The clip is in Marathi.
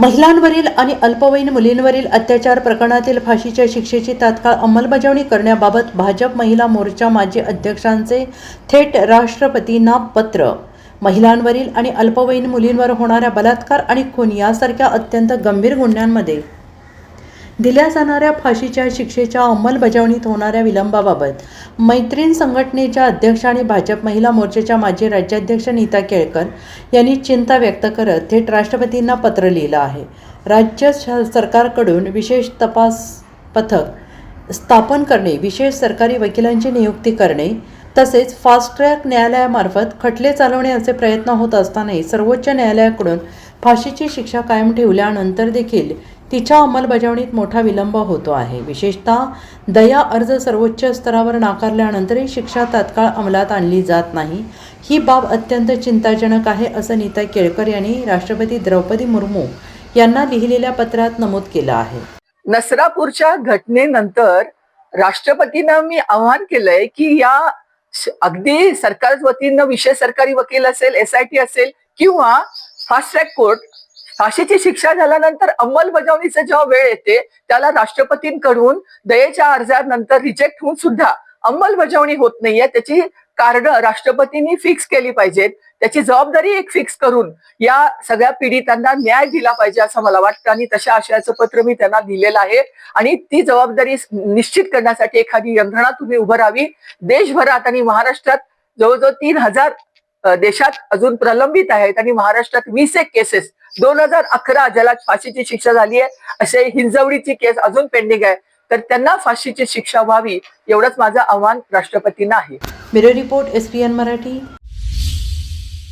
महिलांवरील आणि अल्पवयीन मुलींवरील अत्याचार प्रकरणातील फाशीच्या शिक्षेची तात्काळ अंमलबजावणी करण्याबाबत भाजप महिला मोर्चा माजी अध्यक्षांचे थेट राष्ट्रपतींना पत्र. महिलांवरील आणि अल्पवयीन मुलींवर होणाऱ्या बलात्कार आणि खून यासारख्या अत्यंत गंभीर गुन्ह्यांमध्ये दिल्या जाणाऱ्या फाशीच्या शिक्षेच्या अंमलबजावणीत होणाऱ्या विलंबाबाबत मैत्रीण संघटनेच्या अध्यक्ष आणि भाजप महिला मोर्चाच्या माजी राज्याध्यक्ष नीता केळकर यांनी चिंता व्यक्त करत थेट राष्ट्रपतींना पत्र लिहिलं आहे. राज्य सरकारकडून विशेष तपास पथक स्थापन करणे, विशेष सरकारी वकिलांची नियुक्ती करणे तसेच फास्ट ट्रॅक न्यायालयामार्फत खटले चालवणे असे प्रयत्न होत असतानाही सर्वोच्च न्यायालयाकडून फाशीची शिक्षा कायम ठेवल्यानंतर देखील तिच्या अंमलबजावणीत मोठा विलंब होतो आहे. विशेषतः दया अर्ज सर्वोच्च स्तरावर नाकारल्यानंतरही शिक्षा तात्काळ अंमलात आणली जात नाही. ही बाब अत्यंत चिंताजनक आहे असं नीता केळकर यांनी राष्ट्रपती द्रौपदी मुर्मू यांना लिहिलेल्या पत्रात नमूद केलं आहे. नसरापूरच्या घटनेनंतर राष्ट्रपतींना मी आवाहन केलंय की या अगदी सरकार वतीनं विशेष सरकारी वकील असेल, SIT असेल किंवा फास्ट ट्रॅक कोर्ट, फाशीची शिक्षा झाल्यानंतर अंमलबजावणीचा जेव्हा वेळ येते त्याला राष्ट्रपतींकडून दयेच्या अर्जानंतर रिजेक्ट होऊन सुद्धा अंमलबजावणी होत नाहीये. त्याची कारणं राष्ट्रपतींनी फिक्स केली पाहिजेत. त्याची जबाबदारी एक फिक्स करून या सगळ्या पीडितांना न्याय दिला पाहिजे असं मला वाटतं आणि तशा आशयाचं पत्र मी त्यांना दिलेलं आहे. आणि ती जबाबदारी निश्चित करण्यासाठी एखादी यंत्रणा तुम्ही उभं राहावी. देशभरात आणि महाराष्ट्रात जवळजवळ 3000 देशात अजून प्रलंबित आहेत आणि महाराष्ट्रात 20 केसेस 2011 ज्याला फाशीची शिक्षा झाली आहे असे हिंजवडीची केस अजून पेंडिंग आहे. तर त्यांना फाशीची शिक्षा व्हावी एवढंच माझं आव्हान राष्ट्रपतींना आहे. Bureau report, SPN Marathi.